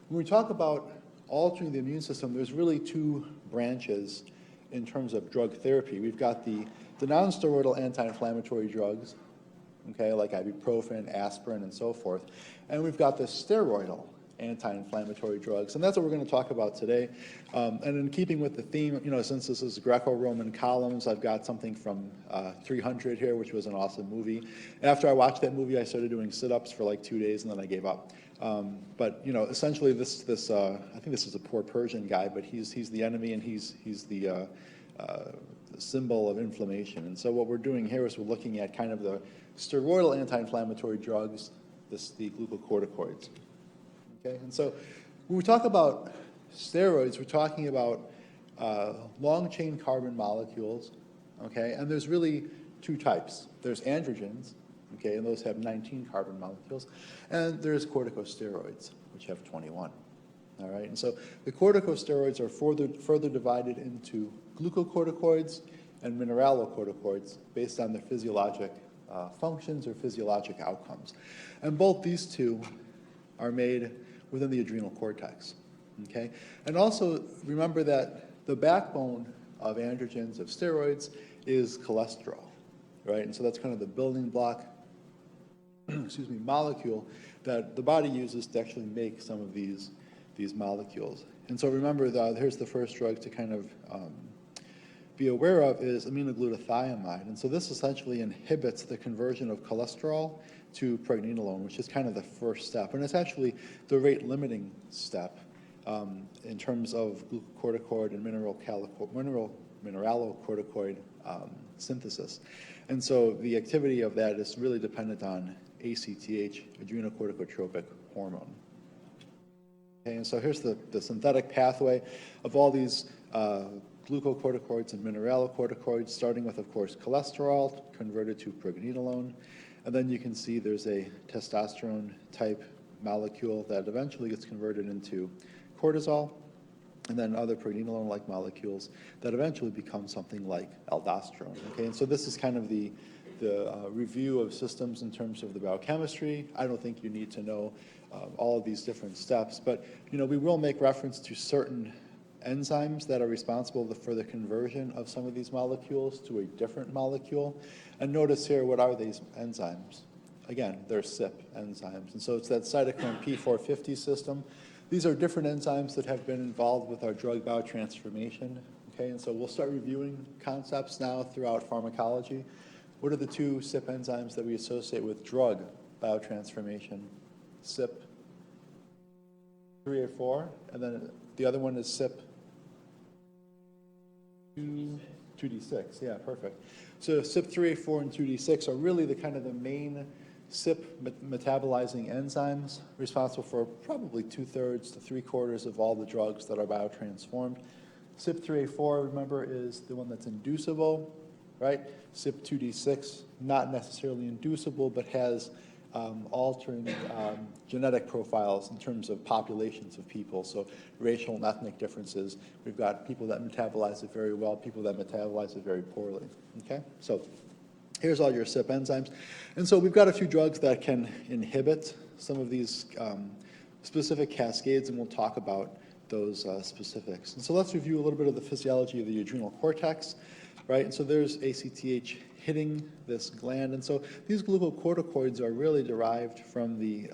When we talk about altering the immune system, there's really two branches in terms of drug therapy. We've got the non-steroidal anti-inflammatory drugs, okay, like ibuprofen, aspirin, and so forth. And we've got the steroidal anti-inflammatory drugs, and that's what we're going to talk about today. And in keeping with the theme, since this is Greco-Roman columns, I've got something from 300 here, which was an awesome movie. After I watched that movie, I started doing sit-ups for like 2 days, and then I gave up. But essentially, this I think this is a poor Persian guy, but he's the enemy, and he's the symbol of inflammation. And so what we're doing here is we're looking at kind of the steroidal anti-inflammatory drugs, the glucocorticoids. Okay, and so when we talk about steroids, we're talking about long-chain carbon molecules, okay, and there's really two types. There's androgens, okay, and those have 19 carbon molecules, and there's corticosteroids, which have 21. All right, and so the corticosteroids are further divided into glucocorticoids and mineralocorticoids based on their physiologic functions or physiologic outcomes. And both these two are made within the adrenal cortex, okay? And also remember that the backbone of androgens, of steroids, is cholesterol, right? And so that's kind of the building block, molecule that the body uses to actually make some of these molecules. And so remember, here's the first drug to kind of be aware of is aminoglutathione. And so this essentially inhibits the conversion of cholesterol to pregnenolone, which is kind of the first step. And it's actually the rate-limiting step in terms of glucocorticoid and mineralocorticoid synthesis. And so the activity of that is really dependent on ACTH, adrenocorticotropic hormone. Okay, and so here's the synthetic pathway of all these glucocorticoids and mineralocorticoids, starting with, of course, cholesterol converted to pregnenolone. And then you can see there's a testosterone-type molecule that eventually gets converted into cortisol, and then other pregnenolone-like molecules that eventually become something like aldosterone. Okay, and so this is kind of the review of systems in terms of the biochemistry. I don't think you need to know all of these different steps, but we will make reference to certain enzymes that are responsible for the conversion of some of these molecules to a different molecule. And notice here, what are these enzymes? Again, they're CYP enzymes. And so it's that cytochrome P450 system. These are different enzymes that have been involved with our drug biotransformation. Okay, and so we'll start reviewing concepts now throughout pharmacology. What are the two CYP enzymes that we associate with drug biotransformation? CYP3A4, and then the other one is CYP2D6. Yeah, perfect. So CYP3A4 and 2D6 are really the kind of the main CYP metabolizing enzymes responsible for probably 2/3 to 3/4 of all the drugs that are biotransformed. CYP3A4, remember, is the one that's inducible, right? CYP2D6, not necessarily inducible, but has altering genetic profiles in terms of populations of people, so racial and ethnic differences. We've got people that metabolize it very well, people that metabolize it very poorly, okay? So here's all your CYP enzymes. And so we've got a few drugs that can inhibit some of these specific cascades, and we'll talk about those specifics. And so let's review a little bit of the physiology of the adrenal cortex, right? And so there's ACTH hitting this gland. And so these glucocorticoids are really derived from the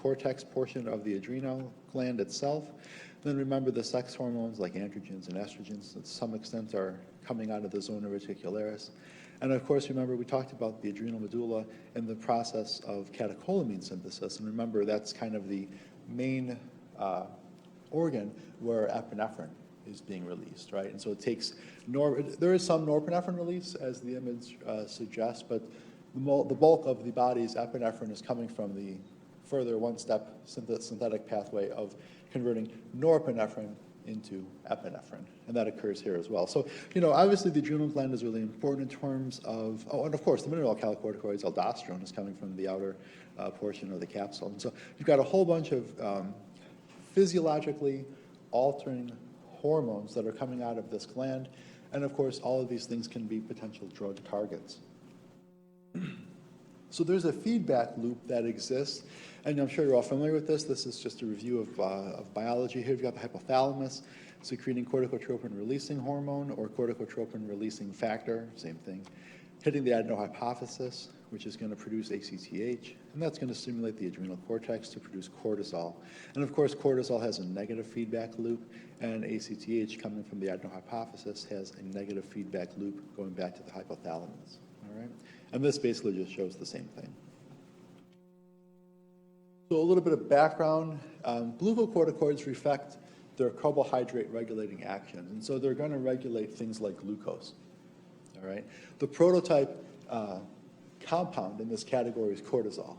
cortex portion of the adrenal gland itself. Then remember the sex hormones like androgens and estrogens to some extent are coming out of the zona reticularis. And of course, remember we talked about the adrenal medulla and the process of catecholamine synthesis. And remember that's kind of the main organ where epinephrine is being released, right? And so it takes, there is some norepinephrine release, as the image suggests, but the bulk of the body's epinephrine is coming from the further one-step synthetic pathway of converting norepinephrine into epinephrine, and that occurs here as well. So, obviously the adrenal gland is really important in terms of, and of course the mineralocorticoids, aldosterone, is coming from the outer portion of the capsule. And so you've got a whole bunch of physiologically altering hormones that are coming out of this gland, and of course all of these things can be potential drug targets. So there's a feedback loop that exists, and I'm sure you're all familiar with this. This is just a review of biology. Here we've got the hypothalamus secreting corticotropin-releasing hormone or corticotropin-releasing factor, same thing, hitting the adenohypophysis, which is going to produce ACTH, and that's going to stimulate the adrenal cortex to produce cortisol. And of course, cortisol has a negative feedback loop, and ACTH coming from the adenohypophysis has a negative feedback loop going back to the hypothalamus. All right? And this basically just shows the same thing. So a little bit of background. Glucocorticoids reflect their carbohydrate regulating actions, and so they're going to regulate things like glucose. All right? The prototype compound in this category is cortisol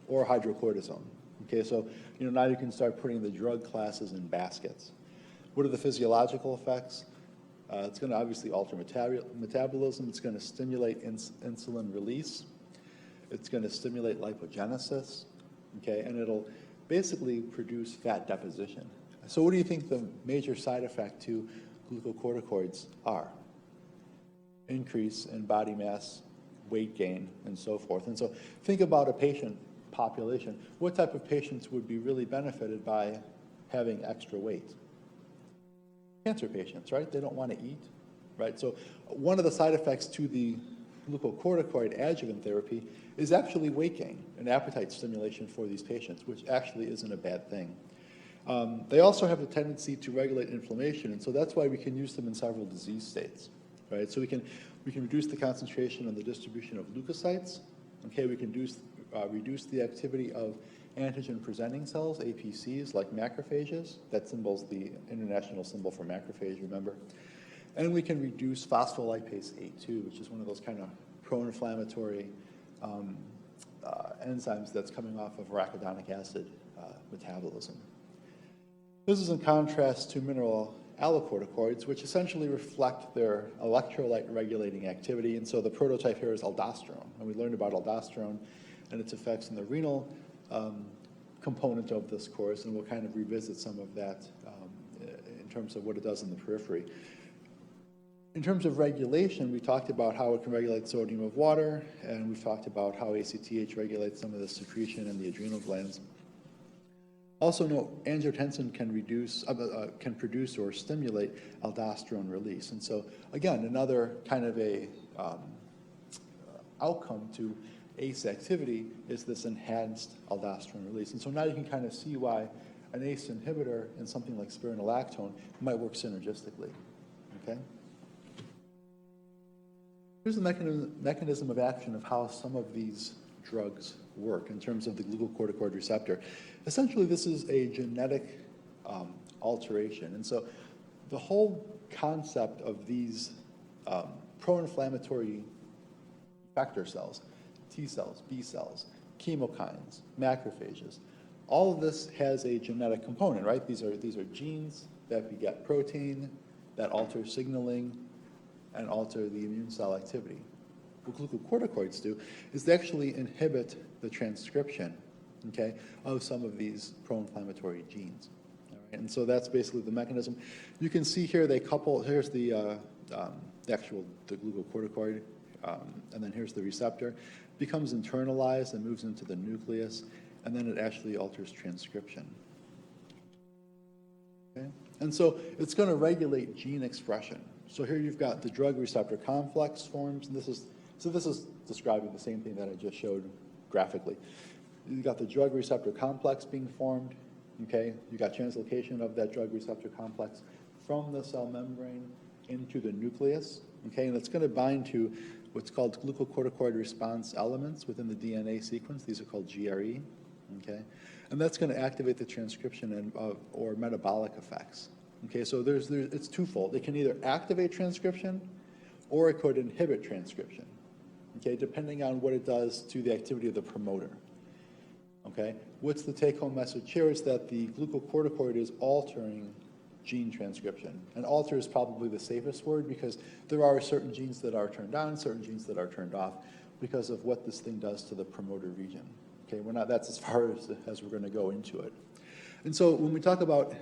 or hydrocortisone. Okay, so now you can start putting the drug classes in baskets. What are the physiological effects? It's going to obviously alter metabolism. It's going to stimulate insulin release. It's going to stimulate lipogenesis. Okay, and it'll basically produce fat deposition. So what do you think the major side effect to glucocorticoids are? Increase in body mass, weight gain, and so forth. And so think about a patient population. What type of patients would be really benefited by having extra weight? Cancer patients, right? They don't want to eat, right? So one of the side effects to the glucocorticoid adjuvant therapy is actually weight gain and appetite stimulation for these patients, which actually isn't a bad thing. They also have a tendency to regulate inflammation, and so that's why we can use them in several disease states, right? So we can reduce the concentration and the distribution of leukocytes. Okay, we can reduce the activity of antigen-presenting cells, APCs, like macrophages. That symbol's the international symbol for macrophage, remember? And we can reduce phospholipase A2, which is one of those kind of pro-inflammatory enzymes that's coming off of arachidonic acid metabolism. This is in contrast to mineral allocorticoids, which essentially reflect their electrolyte regulating activity. And so the prototype here is aldosterone. And we learned about aldosterone and its effects in the renal component of this course, and we'll kind of revisit some of that in terms of what it does in the periphery. In terms of regulation, we talked about how it can regulate sodium of water, and we've talked about how ACTH regulates some of the secretion in the adrenal glands. Also note, angiotensin can produce or stimulate aldosterone release. And so, again, another kind of a outcome to ACE activity is this enhanced aldosterone release. And so now you can kind of see why an ACE inhibitor in something like spironolactone might work synergistically, okay? Here's the mechanism of action of how some of these drugs work in terms of the glucocorticoid receptor. Essentially, this is a genetic alteration. And so the whole concept of these pro-inflammatory effector cells, T cells, B cells, chemokines, macrophages, all of this has a genetic component, right? These are genes that beget protein, that alter signaling, and alter the immune cell activity. What glucocorticoids do is they actually inhibit the transcription, okay, of some of these pro-inflammatory genes. All right? And so that's basically the mechanism. You can see here they couple, here's the glucocorticoid, and then here's the receptor. Becomes internalized and moves into the nucleus, and then it actually alters transcription. Okay? And so it's going to regulate gene expression. So here you've got the drug receptor complex forms, and this is describing the same thing that I just showed graphically. You've got the drug receptor complex being formed, okay? You've got translocation of that drug receptor complex from the cell membrane into the nucleus, okay? And it's going to bind to what's called glucocorticoid response elements within the DNA sequence. These are called GRE, okay? And that's going to activate the transcription or metabolic effects, okay? So it's twofold. It can either activate transcription or it could inhibit transcription, okay, depending on what it does to the activity of the promoter, okay? What's the take-home message here is that the glucocorticoid is altering gene transcription. And alter is probably the safest word because there are certain genes that are turned on, certain genes that are turned off because of what this thing does to the promoter region. Okay, that's as far as we're going to go into it. And so when we talk about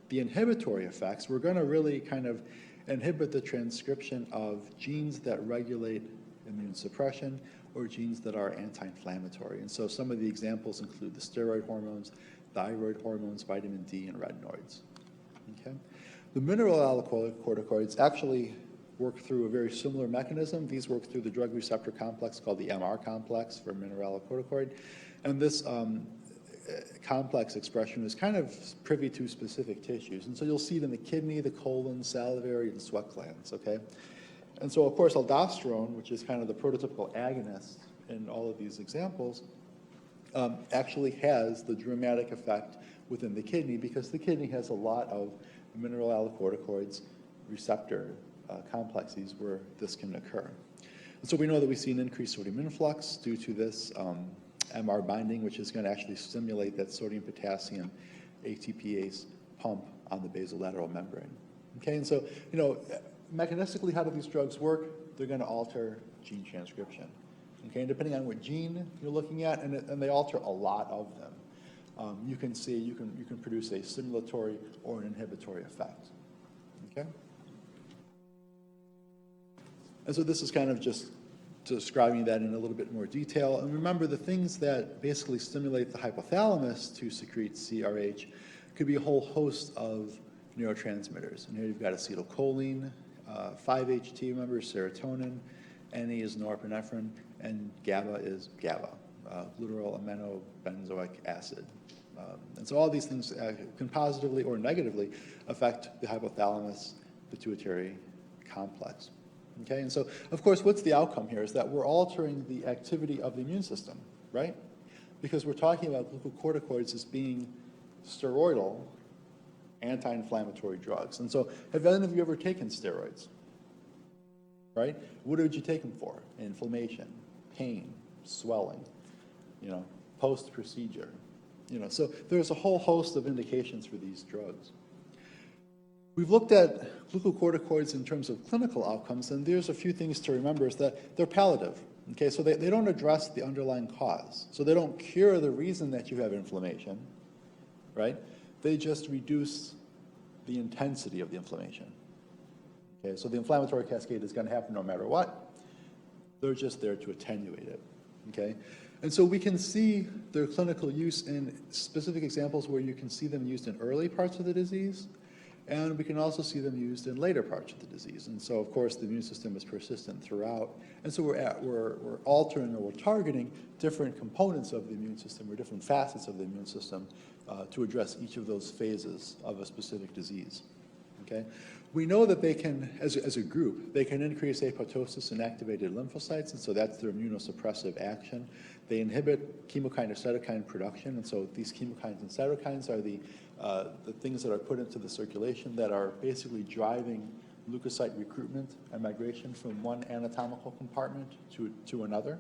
the inhibitory effects, we're going to really kind of inhibit the transcription of genes that regulate immune suppression or genes that are anti-inflammatory. And so some of the examples include the steroid hormones, thyroid hormones, vitamin D, and retinoids. Okay? The mineralocorticoids actually work through a very similar mechanism. These work through the drug receptor complex called the MR complex for mineralocorticoid. And this complex expression is kind of privy to specific tissues. And so you'll see it in the kidney, the colon, salivary, and sweat glands, okay? And so, of course, aldosterone, which is kind of the prototypical agonist in all of these examples, actually has the dramatic effect within the kidney because the kidney has a lot of mineralocorticoids receptor complexes where this can occur. And so we know that we see an increased sodium influx due to this MR binding, which is going to actually stimulate that sodium-potassium ATPase pump on the basolateral membrane. Okay, and so, you know, mechanistically, how do these drugs work? They're going to alter gene transcription. Okay, and depending on what gene you're looking at, and they alter a lot of them. You can see, you can produce a stimulatory or an inhibitory effect. Okay? And so this is kind of just describing that in a little bit more detail. And remember, the things that basically stimulate the hypothalamus to secrete CRH could be a whole host of neurotransmitters. And here you've got acetylcholine, 5-HT, remember, serotonin, NE is norepinephrine, and GABA is GABA, glutarate aminobenzoic acid. And so all these things can positively or negatively affect the hypothalamus pituitary complex. Okay, and so, of course, what's the outcome here is that we're altering the activity of the immune system, right? Because we're talking about glucocorticoids as being steroidal anti-inflammatory drugs. And so, have any of you ever taken steroids? Right? What would you take them for? Inflammation, pain, swelling, you know, post-procedure. You know, so there's a whole host of indications for these drugs. We've looked at glucocorticoids in terms of clinical outcomes, and there's a few things to remember is that they're palliative. Okay, so they don't address the underlying cause. So they don't cure the reason that you have inflammation, right? They just reduce the intensity of the inflammation. Okay, so the inflammatory cascade is going to happen no matter what. They're just there to attenuate it. Okay, and so we can see their clinical use in specific examples where you can see them used in early parts of the disease, and we can also see them used in later parts of the disease. And so, of course, the immune system is persistent throughout. And so we're altering or we're targeting different components of the immune system or different facets of the immune system to address each of those phases of a specific disease. Okay? We know that they can, as a group, they can increase apoptosis in activated lymphocytes, and so that's their immunosuppressive action. They inhibit chemokine or cytokine production, and so these chemokines and cytokines are the things that are put into the circulation that are basically driving leukocyte recruitment and migration from one anatomical compartment to another.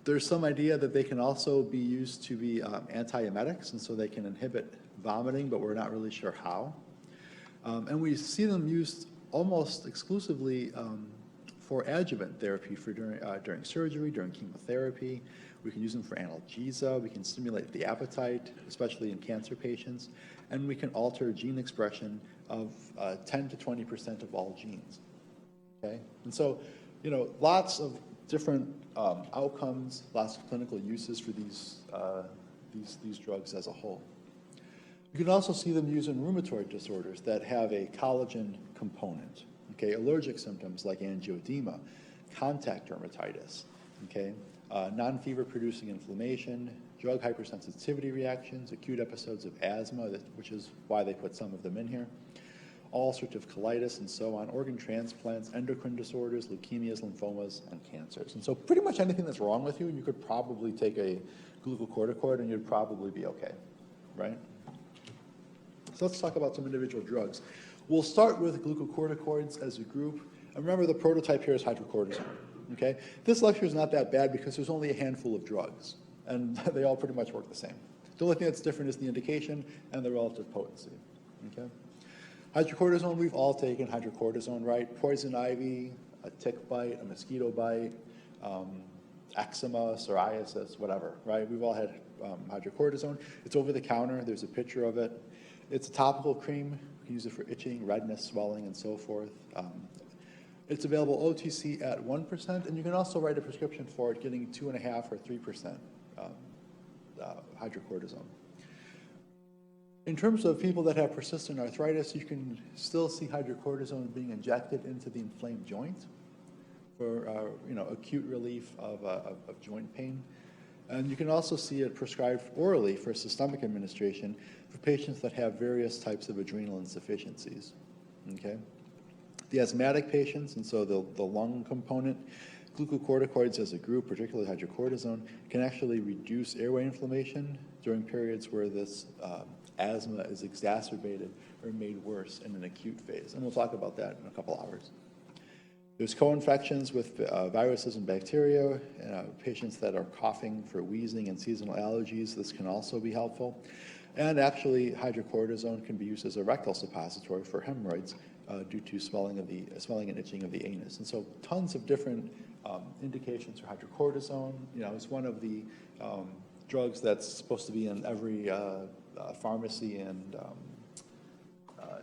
There's some idea that they can also be used to be antiemetics, and so they can inhibit vomiting, but we're not really sure how. And we see them used almost exclusively for adjuvant therapy for during surgery, during chemotherapy. We can use them for analgesia. We can stimulate the appetite, especially in cancer patients. And we can alter gene expression of 10 to 20% of all genes. Okay? And so, you know, lots of different outcomes, lots of clinical uses for these drugs as a whole. You can also see them used in rheumatoid disorders that have a collagen component. Okay, allergic symptoms like angioedema, contact dermatitis, okay, non-fever producing inflammation, drug hypersensitivity reactions, acute episodes of asthma, which is why they put some of them in here, ulcerative colitis and so on, organ transplants, endocrine disorders, leukemias, lymphomas, and cancers. And so pretty much anything that's wrong with you, you could probably take a glucocorticoid and you'd probably be okay, right? So let's talk about some individual drugs. We'll start with glucocorticoids as a group. And remember, the prototype here is hydrocortisone. Okay? This lecture is not that bad because there's only a handful of drugs, and they all pretty much work the same. The only thing that's different is the indication and the relative potency. Okay? Hydrocortisone, we've all taken hydrocortisone, right? Poison ivy, a tick bite, a mosquito bite, eczema, psoriasis, whatever, right? We've all had hydrocortisone. It's over the counter. There's a picture of it. It's a topical cream. You can use it for itching, redness, swelling, and so forth. It's available OTC at 1%, and you can also write a prescription for it getting 2.5 or 3% hydrocortisone. In terms of people that have persistent arthritis, you can still see hydrocortisone being injected into the inflamed joint for acute relief of joint pain. And you can also see it prescribed orally for systemic administration for patients that have various types of adrenal insufficiencies. Okay? The asthmatic patients, and so the lung component, glucocorticoids as a group, particularly hydrocortisone, can actually reduce airway inflammation during periods where this asthma is exacerbated or made worse in an acute phase. And we'll talk about that in a couple hours. There's co-infections with viruses and bacteria, patients that are coughing for wheezing and seasonal allergies. This can also be helpful. And actually, hydrocortisone can be used as a rectal suppository for hemorrhoids due to swelling and itching of the anus. And so tons of different indications for hydrocortisone. It's one of the drugs that's supposed to be in every pharmacy, and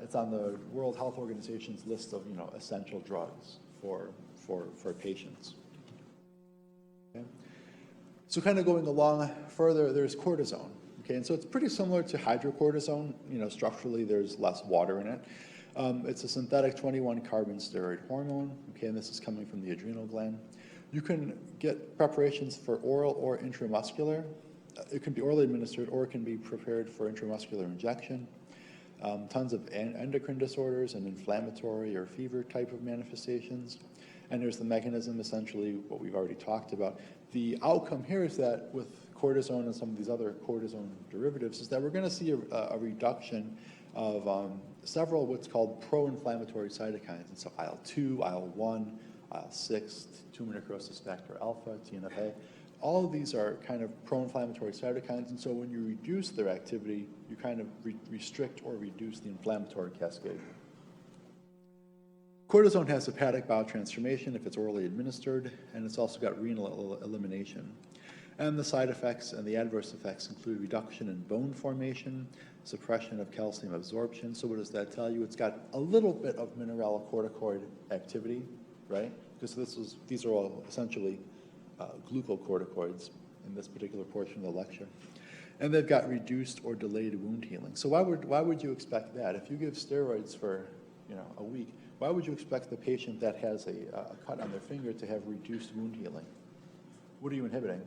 it's on the World Health Organization's list of essential drugs for patients. Okay? So kind of going along further, there's cortisone. Okay, and so it's pretty similar to hydrocortisone. Structurally there's less water in it. It's a synthetic 21-carbon steroid hormone. Okay, and this is coming from the adrenal gland. You can get preparations for oral or intramuscular. It can be orally administered, or it can be prepared for intramuscular injection. Tons of endocrine disorders and inflammatory or fever type of manifestations. And there's the mechanism, essentially, what we've already talked about. The outcome here is that with cortisone and some of these other cortisone derivatives is that we're going to see a reduction of several what's called pro-inflammatory cytokines. And so IL-2, IL-1, IL-6, tumor necrosis factor alpha, TNFA. All of these are kind of pro-inflammatory cytokines, and so when you reduce their activity, you kind of restrict or reduce the inflammatory cascade. Cortisone has hepatic biotransformation if it's orally administered, and it's also got renal elimination. And the side effects and the adverse effects include reduction in bone formation, suppression of calcium absorption. So what does that tell you? It's got a little bit of mineralocorticoid activity, right? Because these are all essentially glucocorticoids in this particular portion of the lecture. And they've got reduced or delayed wound healing. So why would you expect that? If you give steroids for a week, why would you expect the patient that has a cut on their finger to have reduced wound healing? What are you inhibiting?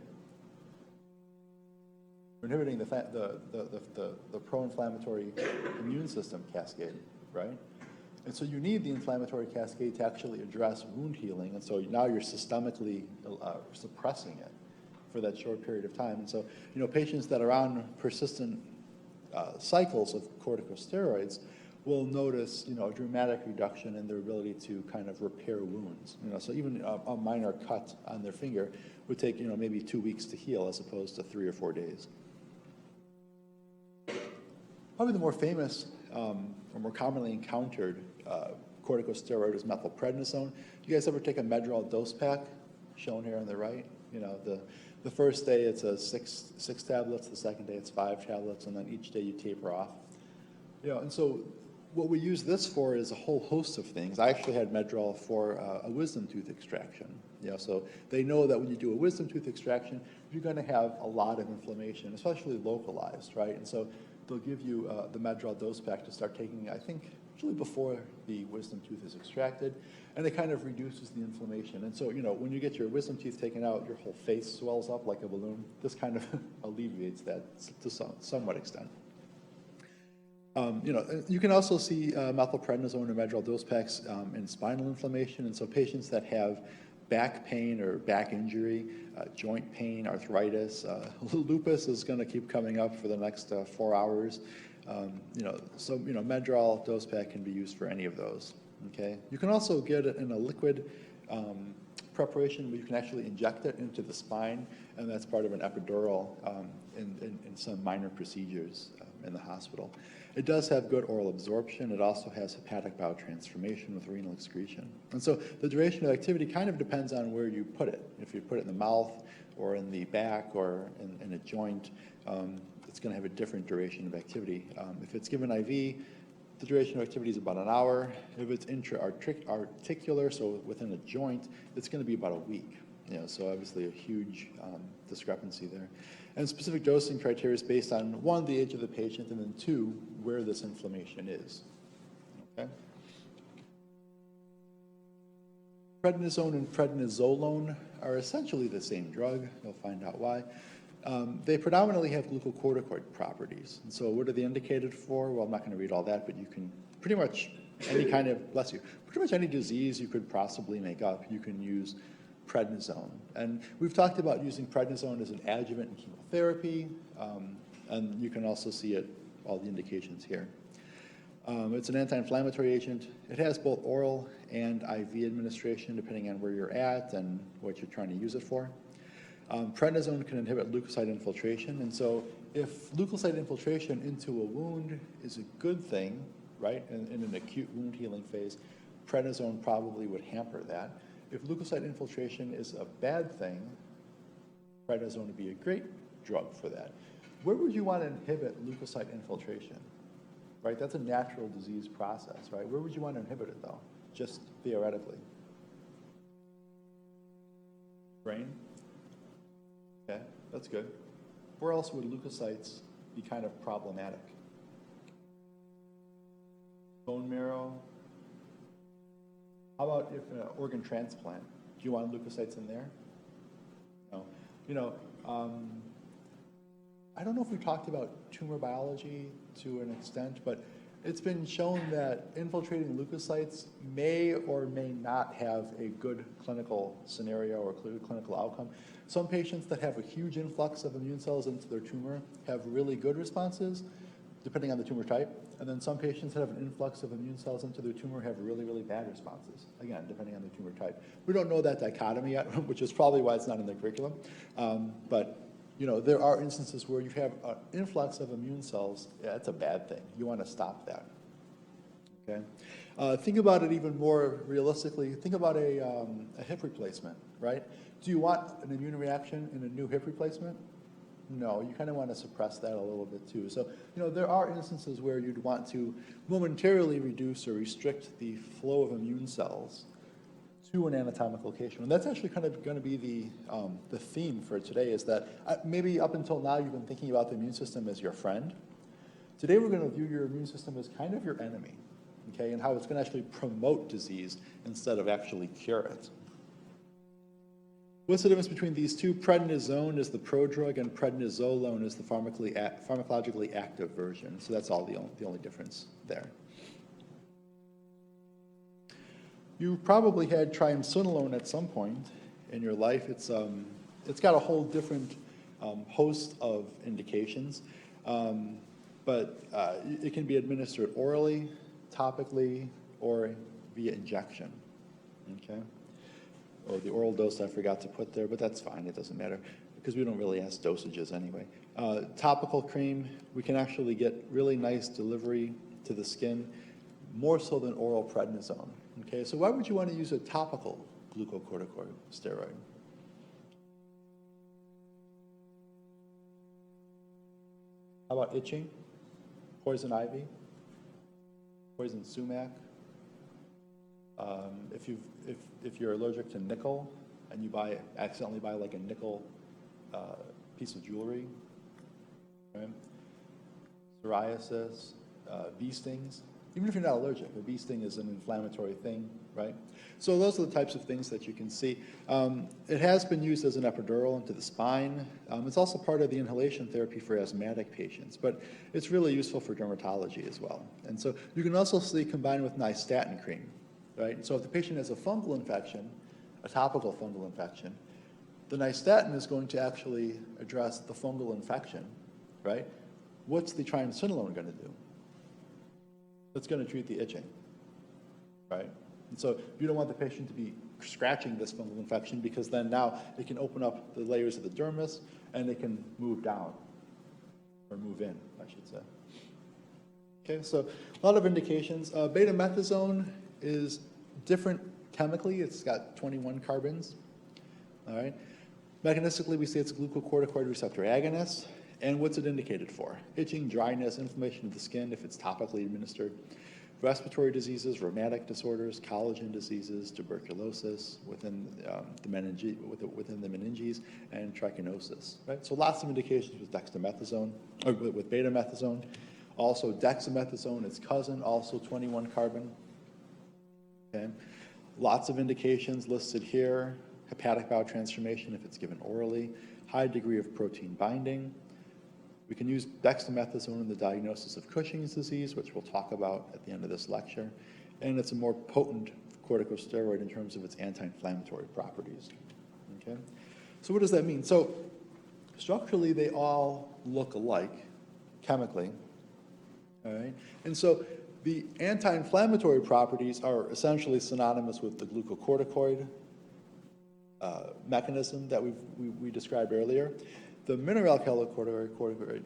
You're inhibiting the pro-inflammatory immune system cascade, right? And so you need the inflammatory cascade to actually address wound healing, and so now you're systemically suppressing it for that short period of time. And so, patients that are on persistent cycles of corticosteroids will notice, a dramatic reduction in their ability to kind of repair wounds. So even a minor cut on their finger would take, maybe 2 weeks to heal as opposed to 3 or 4 days. Probably the more famous or more commonly encountered corticosteroid is methylprednisone. You guys ever take a Medrol dose pack, shown here on the right? The first day it's six tablets, the second day it's 5 tablets, and then each day you taper off. And so what we use this for is a whole host of things. I actually had Medrol for a wisdom tooth extraction. So they know that when you do a wisdom tooth extraction, you're going to have a lot of inflammation, especially localized, right? And so they'll give you the Medrol dose pack to start taking, I think, usually before the wisdom tooth is extracted, and it kind of reduces the inflammation. And so, when you get your wisdom teeth taken out, your whole face swells up like a balloon. This kind of alleviates that to somewhat extent. You can also see methylprednisone or Medrol dose packs in spinal inflammation, and so patients that have back pain or back injury, joint pain, arthritis, lupus is going to keep coming up for the next 4 hours. So Medrol dose pack can be used for any of those. Okay, you can also get it in a liquid preparation where you can actually inject it into the spine, and that's part of an epidural in some minor procedures in the hospital. It does have good oral absorption. It also has hepatic biotransformation with renal excretion. And so the duration of activity kind of depends on where you put it. If you put it in the mouth or in the back or in a joint, it's going to have a different duration of activity. If it's given IV, The duration of activity is about an hour. If it's intra-articular, so within a joint, it's going to be about a week. So obviously a huge discrepancy there. And specific dosing criteria is based on, one, the age of the patient, and then two, where this inflammation is. Okay? Prednisone and prednisolone are essentially the same drug. You'll find out why. They predominantly have glucocorticoid properties. And so what are they indicated for? Well, I'm not going to read all that, but you can pretty much any kind of, bless you, pretty much any disease you could possibly make up, you can use prednisone. And we've talked about using prednisone as an adjuvant in chemotherapy, and you can also see it, all the indications here. It's an anti-inflammatory agent. It has both oral and IV administration, depending on where you're at and what you're trying to use it for. Prednisone can inhibit leukocyte infiltration, and so if leukocyte infiltration into a wound is a good thing, right, in an acute wound healing phase, prednisone probably would hamper that. If leukocyte infiltration is a bad thing, prednisone would be a great drug for that. Where would you want to inhibit leukocyte infiltration? Right, that's a natural disease process, right? Where would you want to inhibit it, though, just theoretically? Brain? Okay, that's good. Where else would leukocytes be kind of problematic? Bone marrow? How about if an organ transplant? Do you want leukocytes in there? No. I don't know if we talked about tumor biology to an extent, but it's been shown that infiltrating leukocytes may or may not have a good clinical scenario or clinical outcome. Some patients that have a huge influx of immune cells into their tumor have really good responses, depending on the tumor type. And then some patients that have an influx of immune cells into their tumor have really, really bad responses, again, depending on the tumor type. We don't know that dichotomy yet, which is probably why it's not in the curriculum. But there are instances where you have an influx of immune cells. Yeah, it's a bad thing. You want to stop that. Okay. Think about it even more realistically. Think about a hip replacement, right? Do you want an immune reaction in a new hip replacement? No, you kind of want to suppress that a little bit too. So, there are instances where you'd want to momentarily reduce or restrict the flow of immune cells to an anatomic location. And that's actually kind of going to be the theme for today, is that maybe up until now you've been thinking about the immune system as your friend. Today we're going to view your immune system as kind of your enemy, okay, and how it's going to actually promote disease instead of actually cure it. What's the difference between these two? Prednisone is the prodrug, and prednisolone is the pharmacologically active version. So that's all the only difference there. You probably had triamcinolone at some point in your life. It's got a whole different host of indications, but it can be administered orally, topically, or via injection. Okay. Or the oral dose I forgot to put there, but that's fine. It doesn't matter because we don't really ask dosages anyway. Topical cream, we can actually get really nice delivery to the skin, more so than oral prednisone. Okay, so why would you want to use a topical glucocorticosteroid? How about itching? Poison ivy? Poison sumac? If you're allergic to nickel and you accidentally buy like a nickel piece of jewelry, right? Psoriasis, bee stings. Even if you're not allergic, a bee sting is an inflammatory thing, right? So those are the types of things that you can see. It has been used as an epidural into the spine. It's also part of the inhalation therapy for asthmatic patients, but it's really useful for dermatology as well. And so you can also see combined with nystatin cream, right? So if the patient has a fungal infection, a topical fungal infection, the nystatin is going to actually address the fungal infection, right? What's the triamcinolone going to do? It's going to treat the itching, right? And so you don't want the patient to be scratching this fungal infection, because then now it can open up the layers of the dermis and it can move down, or move in, I should say. Okay, so a lot of indications. Betamethasone is different chemically. It's got 21 carbons, all right? Mechanistically, we say it's a glucocorticoid receptor agonist. And what's it indicated for? Itching, dryness, inflammation of the skin if it's topically administered. respiratory diseases, rheumatic disorders, collagen diseases, tuberculosis within the meninges, and trichinosis, right? So lots of indications with dexamethasone, or with betamethasone. Also dexamethasone, its cousin, also 21 carbon, okay? Lots of indications listed here. Hepatic bowel transformation if it's given orally, high degree of protein binding. We can use dexamethasone in the diagnosis of Cushing's disease, which we'll talk about at the end of this lecture. And it's a more potent corticosteroid in terms of its anti-inflammatory properties. Okay? So what does that mean? So structurally, they all look alike chemically. All right? And so the anti-inflammatory properties are essentially synonymous with the glucocorticoid mechanism that we described earlier. The mineralocorticoid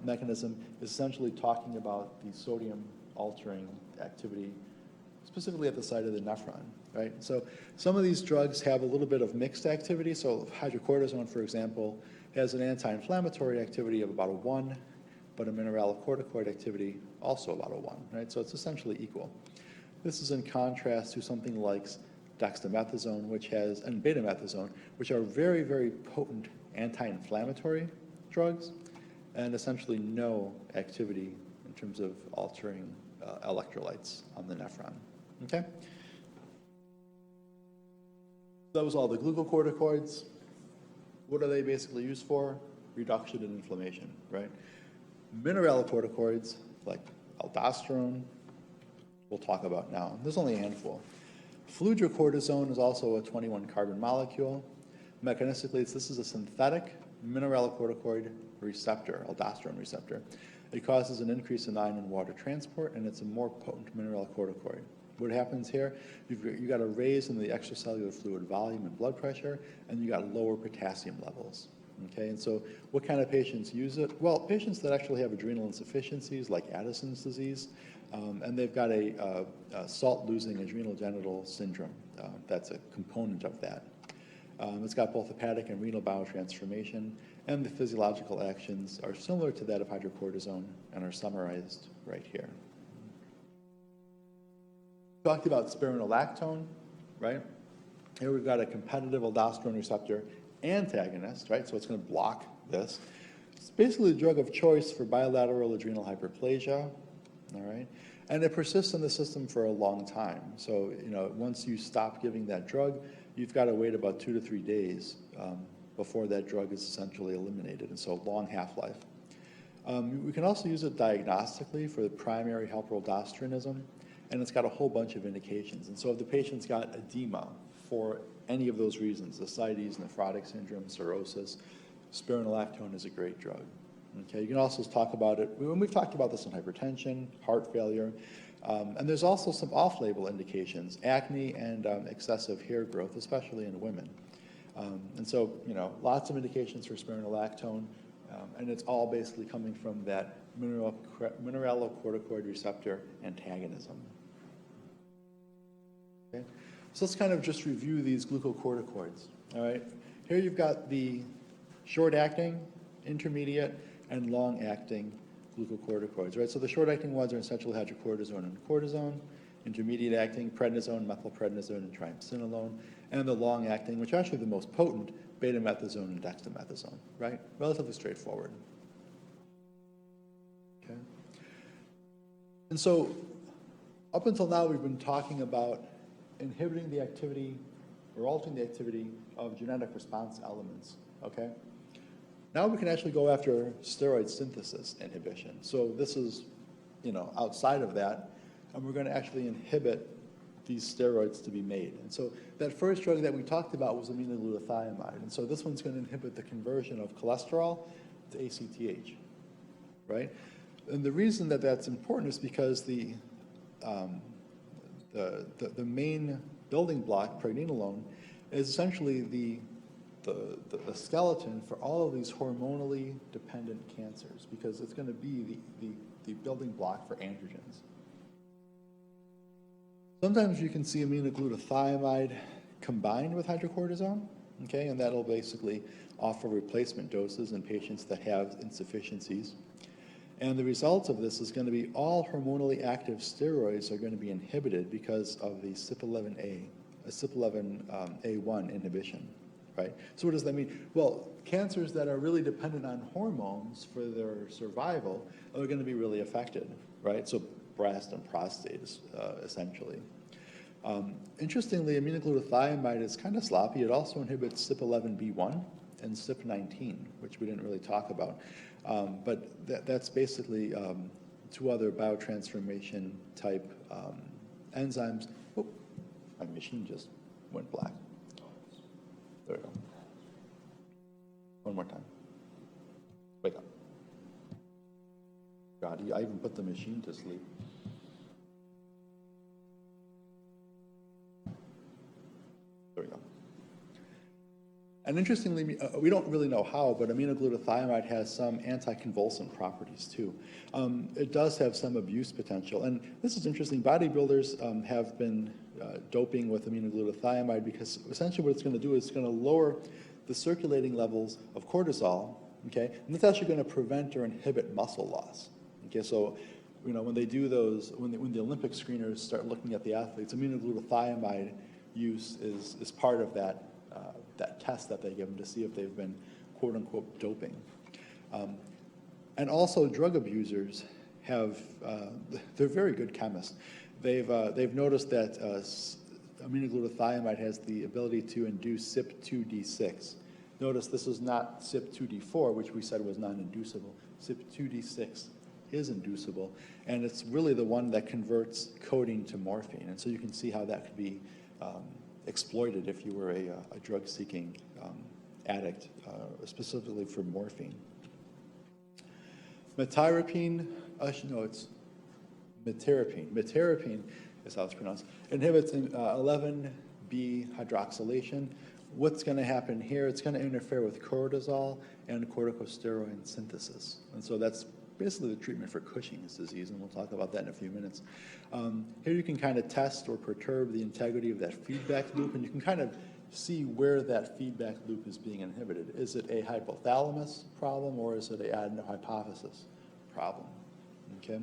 mechanism is essentially talking about the sodium-altering activity, specifically at the site of the nephron, right? So some of these drugs have a little bit of mixed activity. So hydrocortisone, for example, has an anti-inflammatory activity of about a 1, but a mineralocorticoid activity also about a 1, right? So it's essentially equal. This is in contrast to something like dexamethasone, and betamethasone, which are very, very potent anti-inflammatory drugs, and essentially no activity in terms of altering electrolytes on the nephron, okay? That was all the glucocorticoids. What are they basically used for? Reduction in inflammation, right? Mineralocorticoids, like aldosterone, we'll talk about now. There's only a handful. Fludrocortisone is also a 21 carbon molecule. Mechanistically, this is a synthetic mineralocorticoid receptor, aldosterone receptor. It causes an increase in iron and water transport, and it's a more potent mineralocorticoid. What happens here, you've got a raise in the extracellular fluid volume and blood pressure, and you got lower potassium levels. Okay, and so what kind of patients use it? Well, patients that actually have adrenal insufficiencies like Addison's disease, and they've got a salt-losing adrenal genital syndrome. That's a component of that. It's got both hepatic and renal bowel transformation, and the physiological actions are similar to that of hydrocortisone and are summarized right here. Talked about spironolactone, right? Here we've got a competitive aldosterone receptor antagonist, right? So it's going to block this. It's basically the drug of choice for bilateral adrenal hyperplasia, all right? And it persists in the system for a long time. So, once you stop giving that drug, you've got to wait about 2 to 3 days before that drug is essentially eliminated, and so long half-life. We can also use it diagnostically for the primary hyperaldosteronism, and it's got a whole bunch of indications. And so if the patient's got edema for any of those reasons, ascites, nephrotic syndrome, cirrhosis, spironolactone is a great drug. Okay, you can also talk about it, we've talked about this in hypertension, heart failure, and there's also some off-label indications, acne and excessive hair growth, especially in women. And so, lots of indications for spironolactone, and it's all basically coming from that mineralocorticoid receptor antagonism. Okay, so let's kind of just review these glucocorticoids, all right? Here you've got the short-acting, intermediate, and long-acting glucocorticoids, right? So the short-acting ones are essentially hydrocortisone and cortisone, intermediate-acting, prednisone, methylprednisone, and triamcinolone, and the long-acting, which are actually the most potent, betamethasone and dexamethasone, right? Relatively straightforward. Okay. And so up until now, we've been talking about inhibiting the activity or altering the activity of genetic response elements, okay? Now we can actually go after steroid synthesis inhibition. So this is, outside of that, and we're going to actually inhibit these steroids to be made. And so that first drug that we talked about was aminoglutathione. And so this one's going to inhibit the conversion of cholesterol to ACTH, right? And the reason that that's important is because the main building block, pregnenolone, is essentially the skeleton for all of these hormonally dependent cancers, because it's going to be the building block for androgens. Sometimes you can see aminoglutathione combined with hydrocortisone, okay, and that'll basically offer replacement doses in patients that have insufficiencies. And the result of this is going to be all hormonally active steroids are going to be inhibited because of the CYP11A1 inhibition, right? So what does that mean? Well, cancers that are really dependent on hormones for their survival are going to be really affected, right? So breast and prostate, essentially. Interestingly, aminoglutathione is kind of sloppy. It also inhibits CYP11B1 and CYP19, which we didn't really talk about. But that's basically two other biotransformation type enzymes. Oh, my machine just went black. There we go. One more time. Wake up. God, I even put the machine to sleep. There we go. And interestingly, we don't really know how, but aminoglutathione has some anticonvulsant properties too. It does have some abuse potential. And this is interesting. Bodybuilders have been doping with aminoglutathione because essentially what it's going to do is it's going to lower the circulating levels of cortisol, okay? And that's actually going to prevent or inhibit muscle loss. Okay, so when they do those, when the Olympic screeners start looking at the athletes, aminoglutathione use is part of that test that they give them to see if they've been quote unquote doping. And also drug abusers have, they're very good chemists. They've noticed that aminoglutathione has the ability to induce CYP2D6. Notice this is not CYP2D4, which we said was non-inducible. CYP2D6 is inducible, and it's really the one that converts codeine to morphine. And so you can see how that could be exploited if you were a drug-seeking addict, specifically for morphine. Metirapine, no, it's metirapine. Metirapine is how it's pronounced. Inhibits 11B hydroxylation. What's going to happen here? It's going to interfere with cortisol and corticosteroid synthesis. And so that's basically the treatment for Cushing's disease, and we'll talk about that in a few minutes. Here you can kind of test or perturb the integrity of that feedback loop, and you can kind of see where that feedback loop is being inhibited. Is it a hypothalamus problem, or is it an adenohypophysis problem? Okay.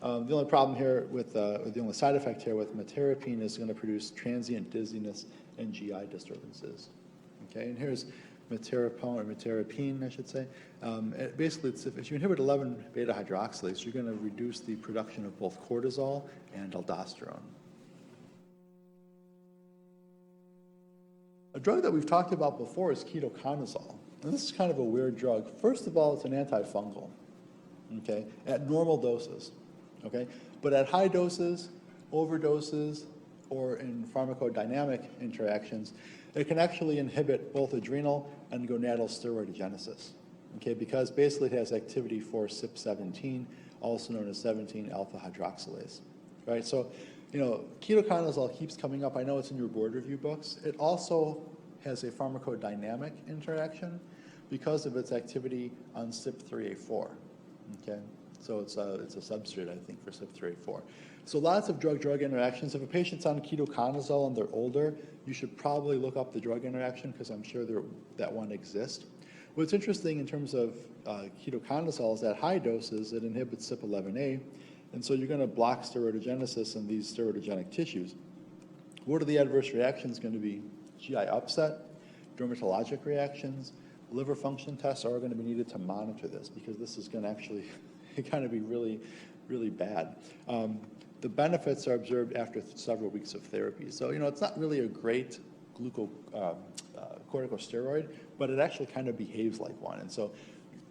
The only problem here with, the only side effect here with metirapine is going to produce transient dizziness and GI disturbances. Okay, and here's metirapine, I should say. Basically, if you inhibit 11 beta hydroxylase, you're going to reduce the production of both cortisol and aldosterone. A drug that we've talked about before is ketoconazole. And this is kind of a weird drug. First of all, it's an antifungal, okay, at normal doses, okay? But at high doses, overdoses, or in pharmacodynamic interactions, it can actually inhibit both adrenal and gonadal steroidogenesis, okay, because basically it has activity for CYP17, also known as 17-alpha hydroxylase, right? So, ketoconazole keeps coming up. I know it's in your board review books. It also has a pharmacodynamic interaction because of its activity on CYP3A4, okay? So it's a substrate, I think, for CYP3A4. So lots of drug-drug interactions. If a patient's on ketoconazole and they're older, you should probably look up the drug interaction because I'm sure that one exists. What's interesting in terms of ketoconazole is at high doses, it inhibits CYP11A, and so you're going to block steroidogenesis in these steroidogenic tissues. What are the adverse reactions going to be? GI upset, dermatologic reactions, liver function tests are going to be needed to monitor this because this is going to actually kind of be really, really bad. The benefits are observed after several weeks of therapy. So, it's not really a great corticosteroid, but it actually kind of behaves like one. And so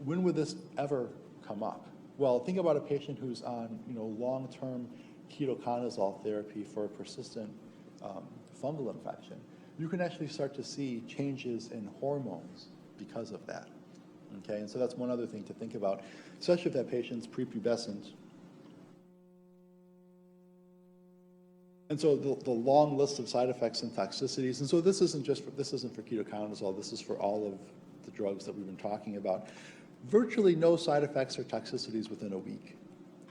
when would this ever come up? Well, think about a patient who's on, long-term ketoconazole therapy for a persistent fungal infection. You can actually start to see changes in hormones because of that. Okay, and so that's one other thing to think about, especially if that patient's prepubescent. And so the long list of side effects and toxicities, and so this isn't for ketoconazole, this is for all of the drugs that we've been talking about. Virtually no side effects or toxicities within a week,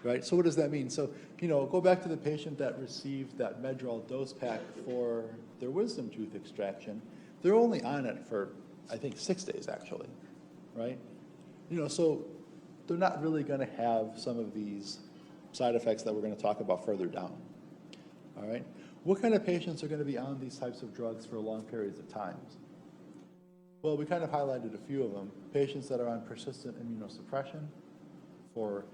right? So what does that mean? So, go back to the patient that received that Medrol dose pack for their wisdom tooth extraction. They're only on it for, I think, 6 days actually, right? So they're not really going to have some of these side effects that we're going to talk about further down. All right? What kind of patients are going to be on these types of drugs for long periods of time? Well, we kind of highlighted a few of them. Patients that are on persistent immunosuppression for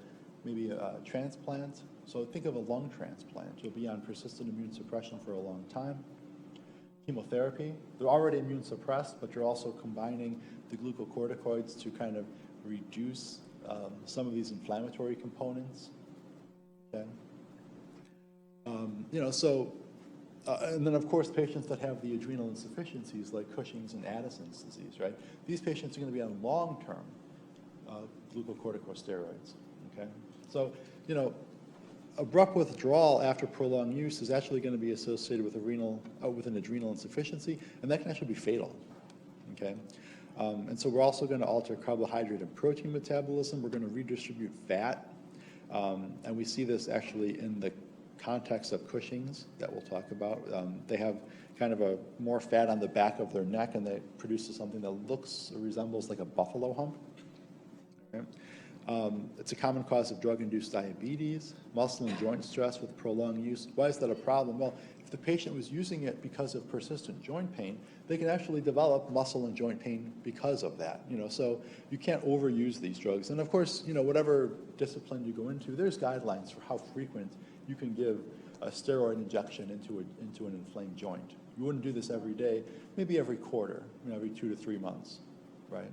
maybe a transplant. So think of a lung transplant. You'll be on persistent immune suppression for a long time. Chemotherapy, they're already immune suppressed, but you're also combining the glucocorticoids to kind of reduce some of these inflammatory components. Okay. And then of course patients that have the adrenal insufficiencies like Cushing's and Addison's disease, right? These patients are going to be on long-term glucocorticosteroids. Okay. So, abrupt withdrawal after prolonged use is actually going to be associated with an adrenal insufficiency, and that can actually be fatal. Okay, and so we're also going to alter carbohydrate and protein metabolism. We're going to redistribute fat, and we see this actually in the context of Cushing's that we'll talk about. They have kind of a more fat on the back of their neck, and that produces something that looks or resembles like a buffalo hump. Okay. It's a common cause of drug-induced diabetes, muscle and joint stress with prolonged use. Why is that a problem? Well, if the patient was using it because of persistent joint pain, they can actually develop muscle and joint pain because of that. So you can't overuse these drugs. And of course, whatever discipline you go into, there's guidelines for how frequent you can give a steroid injection into an inflamed joint. You wouldn't do this every day, maybe every quarter, every 2 to 3 months, right?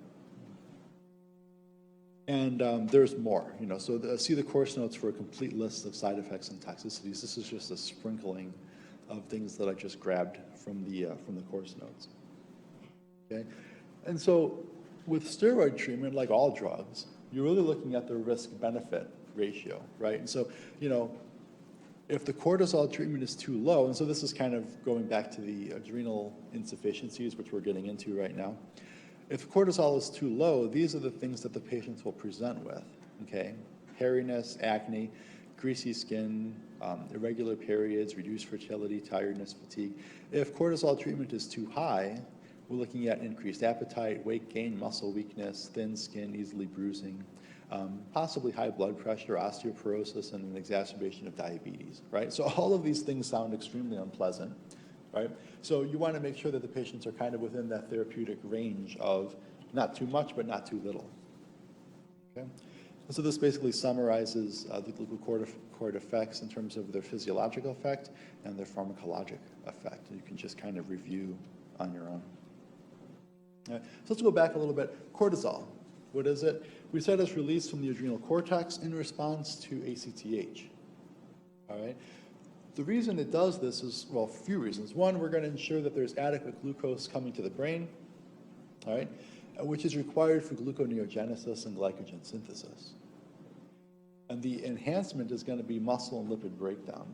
And there's more, so see the course notes for a complete list of side effects and toxicities. This is just a sprinkling of things that I just grabbed from the course notes. Okay, and so with steroid treatment, like all drugs, you're really looking at the risk-benefit ratio, right? And so, if the cortisol treatment is too low, and so this is kind of going back to the adrenal insufficiencies, which we're getting into right now. If cortisol is too low, these are the things that the patients will present with, okay? Hairiness, acne, greasy skin, irregular periods, reduced fertility, tiredness, fatigue. If cortisol treatment is too high, we're looking at increased appetite, weight gain, muscle weakness, thin skin, easily bruising, possibly high blood pressure, osteoporosis, and an exacerbation of diabetes, right? So all of these things sound extremely unpleasant. Right? So you want to make sure that the patients are kind of within that therapeutic range of not too much, but not too little. Okay? And so this basically summarizes the glucocorticoid effects in terms of their physiological effect and their pharmacologic effect. You can just kind of review on your own. All right, so let's go back a little bit. Cortisol, what is it? We said it's released from the adrenal cortex in response to ACTH. All right? The reason it does this is, well, a few reasons. One, we're going to ensure that there's adequate glucose coming to the brain, all right, which is required for gluconeogenesis and glycogen synthesis. And the enhancement is going to be muscle and lipid breakdown.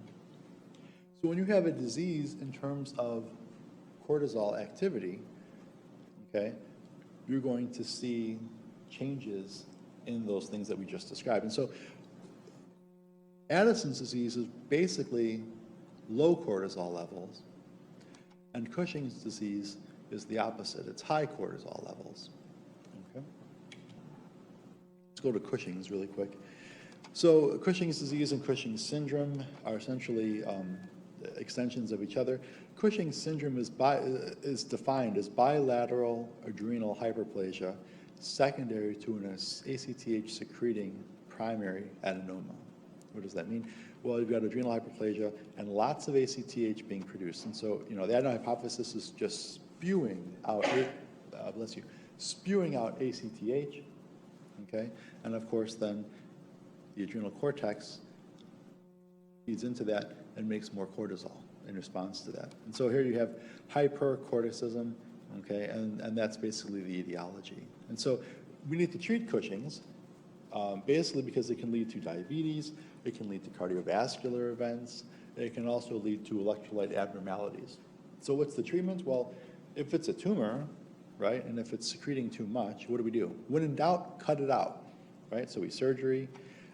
So when you have a disease in terms of cortisol activity, okay, you're going to see changes in those things that we just described. And so Addison's disease is basically low cortisol levels, and Cushing's disease is the opposite. It's high cortisol levels. Okay. Let's go to Cushing's really quick. So Cushing's disease and Cushing's syndrome are essentially extensions of each other. Cushing's syndrome is defined as bilateral adrenal hyperplasia secondary to an ACTH secreting primary adenoma. What does that mean? Well, you've got adrenal hyperplasia and lots of ACTH being produced. And so, the adeno hypothesis is just spewing out, spewing out ACTH, okay? And of course, then the adrenal cortex feeds into that and makes more cortisol in response to that. And so here you have hypercorticism, okay? And that's basically the etiology. And so we need to treat Cushing's, basically because it can lead to diabetes, it can lead to cardiovascular events, it can also lead to electrolyte abnormalities. So what's the treatment? Well, if it's a tumor, right, and if it's secreting too much, what do? When in doubt, cut it out, right? So surgery,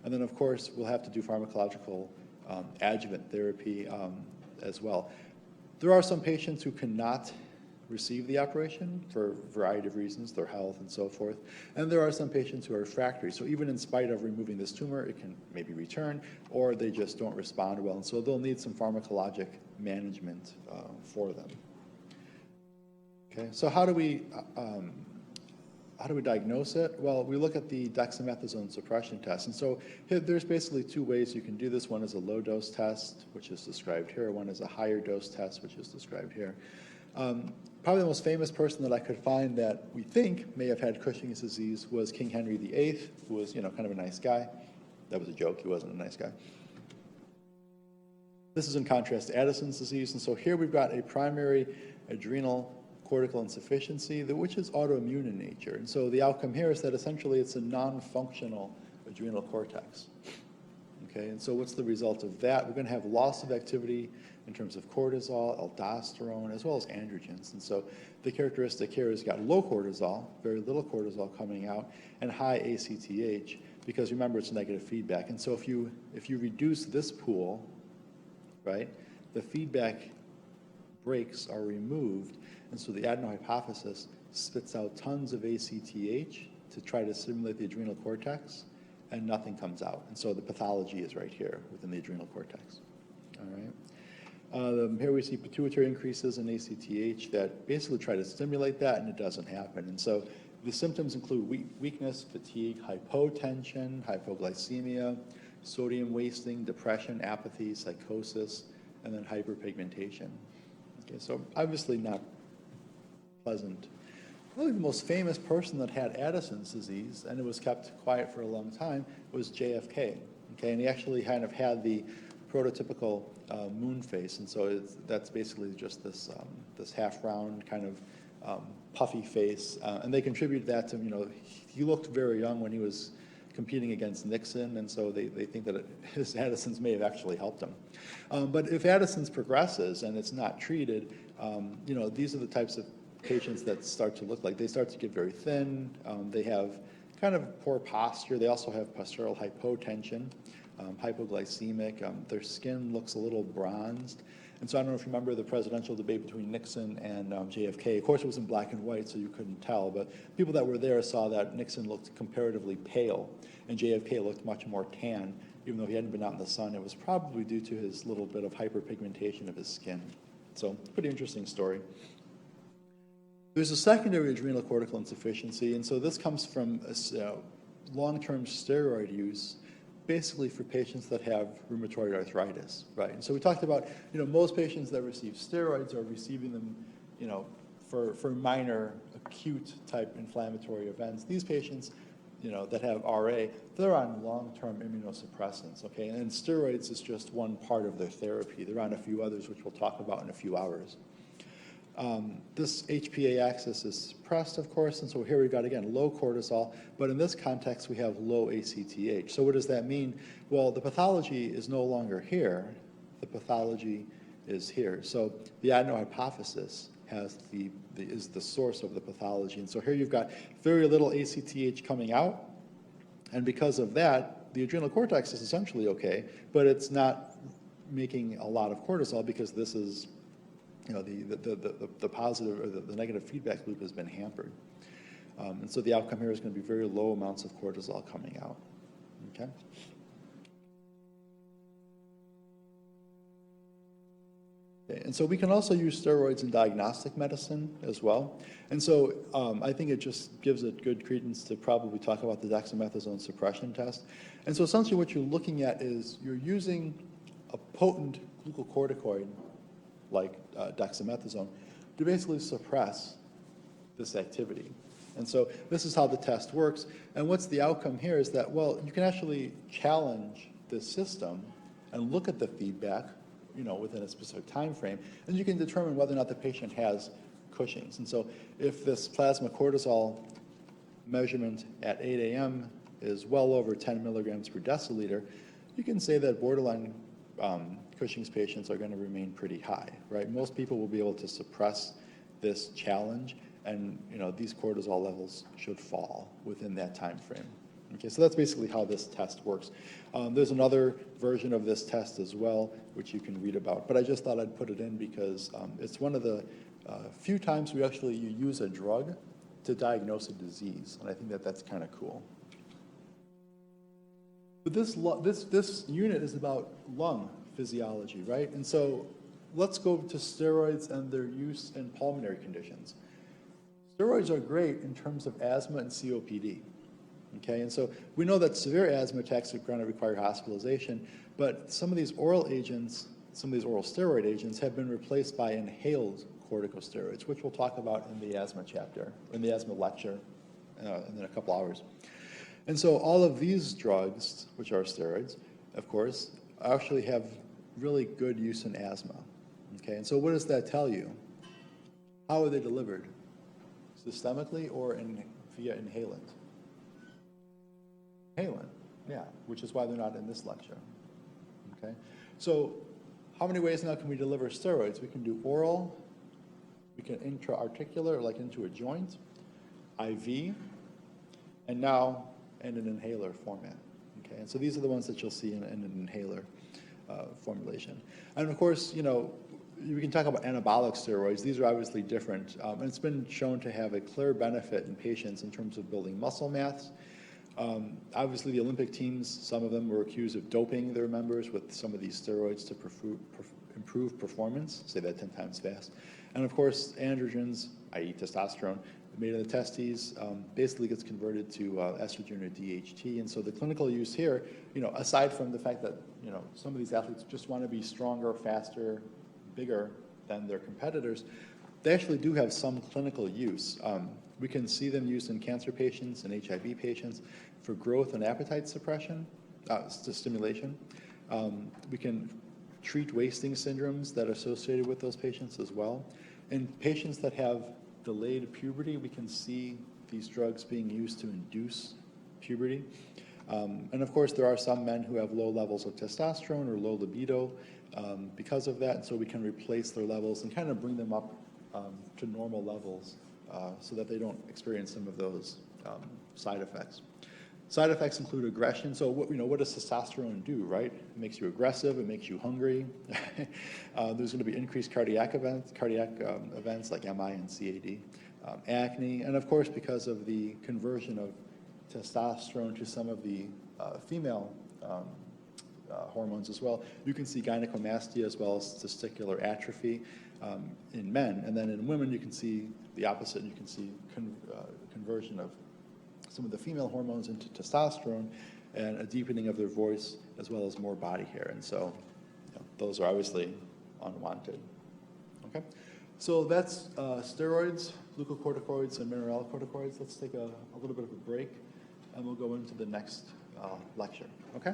and then of course we'll have to do pharmacological adjuvant therapy as well. There are some patients who cannot receive the operation for a variety of reasons, their health and so forth. And there are some patients who are refractory. So even in spite of removing this tumor, it can maybe return, or they just don't respond well. And so they'll need some pharmacologic management for them. Okay, so how do we diagnose it? Well, we look at the dexamethasone suppression test. And so there's basically two ways you can do this. One is a low-dose test, which is described here. One is a higher dose test, which is described here. Probably the most famous person that I could find that we think may have had Cushing's disease was King Henry VIII, who was, kind of a nice guy. That was a joke. He wasn't a nice guy. This is in contrast to Addison's disease. And so here we've got a primary adrenal cortical insufficiency, which is autoimmune in nature. And so the outcome here is that essentially it's a non-functional adrenal cortex. Okay, and so what's the result of that? We're going to have loss of activity in terms of cortisol, aldosterone, as well as androgens. And so the characteristic here is got low cortisol, very little cortisol coming out, and high ACTH, because remember it's negative feedback. And so if you reduce this pool, right, the feedback brakes are removed, and so the adenohypophysis spits out tons of ACTH to try to stimulate the adrenal cortex, and nothing comes out. And so the pathology is right here within the adrenal cortex. All right. Here we see pituitary increases in ACTH that basically try to stimulate that, and it doesn't happen. And so the symptoms include weakness, fatigue, hypotension, hypoglycemia, sodium wasting, depression, apathy, psychosis, and then hyperpigmentation. Okay, so obviously not pleasant. Probably the most famous person that had Addison's disease, and it was kept quiet for a long time, was JFK. Okay, and he actually kind of had the prototypical moon face, and so that's basically just this half-round kind of puffy face, and they contributed that to, he looked very young when he was competing against Nixon, and so they think that his Addison's may have actually helped him. But if Addison's progresses and it's not treated, these are the types of patients that start to look like, they start to get very thin, they have kind of poor posture, they also have postural hypotension, hypoglycemic, their skin looks a little bronzed. And so I don't know if you remember the presidential debate between Nixon and JFK. Of course, it was in black and white, so you couldn't tell, but people that were there saw that Nixon looked comparatively pale, and JFK looked much more tan, even though he hadn't been out in the sun. It was probably due to his little bit of hyperpigmentation of his skin. So, pretty interesting story. There's a secondary adrenal cortical insufficiency, and so this comes from long-term steroid use, basically for patients that have rheumatoid arthritis, right? And so we talked about, most patients that receive steroids are receiving them, for minor acute type inflammatory events. These patients, that have RA, they're on long-term immunosuppressants, okay? And steroids is just one part of their therapy. They're on a few others, which we'll talk about in a few hours. This HPA axis is suppressed, of course, and so here we've got, again, low cortisol, but in this context, we have low ACTH. So what does that mean? Well, the pathology is no longer here. The pathology is here. So the adenohypophysis is the source of the pathology. And so here you've got very little ACTH coming out, and because of that, the adrenal cortex is essentially okay, but it's not making a lot of cortisol because this is the positive or the negative feedback loop has been hampered. And so the outcome here is going to be very low amounts of cortisol coming out. Okay? And so we can also use steroids in diagnostic medicine as well. And so I think it just gives it good credence to probably talk about the dexamethasone suppression test. And so essentially what you're looking at is you're using a potent glucocorticoid like dexamethasone to basically suppress this activity. And so this is how the test works. And what's the outcome here is that, well, you can actually challenge this system and look at the feedback, within a specific time frame, and you can determine whether or not the patient has Cushing's. And so if this plasma cortisol measurement at 8 a.m. is well over 10 milligrams per deciliter, you can say that borderline Cushing's patients are going to remain pretty high, right? Most people will be able to suppress this challenge, and these cortisol levels should fall within that time frame. Okay, so that's basically how this test works. There's another version of this test as well, which you can read about, but I just thought I'd put it in because it's one of the few times you use a drug to diagnose a disease, and I think that that's kind of cool. But this unit is about lung physiology, right? And so let's go to steroids and their use in pulmonary conditions. Steroids are great in terms of asthma and COPD. Okay, and so we know that severe asthma attacks are going to require hospitalization, but some of these oral agents, some of these oral steroid agents have been replaced by inhaled corticosteroids, which we'll talk about in the asthma chapter, in the asthma lecture in a couple hours. And so all of these drugs, which are steroids, of course, actually have really good use in asthma. Okay, and so what does that tell you? How are they delivered? Systemically or via inhalant? Inhalant, yeah, which is why they're not in this lecture. Okay, so how many ways now can we deliver steroids? We can do oral, we can intra-articular, like into a joint, IV, and now in an inhaler format. Okay, and so these are the ones that you'll see in an inhaler formulation. And of course, you know, we can talk about anabolic steroids. These are obviously different, and it's been shown to have a clear benefit in patients in terms of building muscle mass. Obviously, the Olympic teams, some of them were accused of doping their members with some of these steroids to improve performance, say that 10 times fast. And of course, androgens, i.e. testosterone, made in the testes, basically gets converted to estrogen or DHT. And so the clinical use here, you know, aside from the fact that, you know, some of these athletes just want to be stronger, faster, bigger than their competitors, they actually do have some clinical use. We can see them used in cancer patients and HIV patients for growth and appetite suppression, stimulation. We can treat wasting syndromes that are associated with those patients as well. In patients that have delayed puberty, we can see these drugs being used to induce puberty. And of course, there are some men who have low levels of testosterone or low libido because of that, and so we can replace their levels and kind of bring them up to normal levels so that they don't experience some of those side effects. Side effects include aggression. So what does testosterone do, right? It makes you aggressive, it makes you hungry. There's going to be increased cardiac events like MI and CAD, acne, and of course because of the conversion of testosterone to some of the female hormones as well, you can see gynecomastia as well as testicular atrophy in men. And then in women, you can see the opposite. You can see conversion of some of the female hormones into testosterone and a deepening of their voice as well as more body hair. And so those are obviously unwanted. Okay, so that's steroids, glucocorticoids, and mineralocorticoids. Let's take a little bit of a break and we'll go into the next lecture. Okay?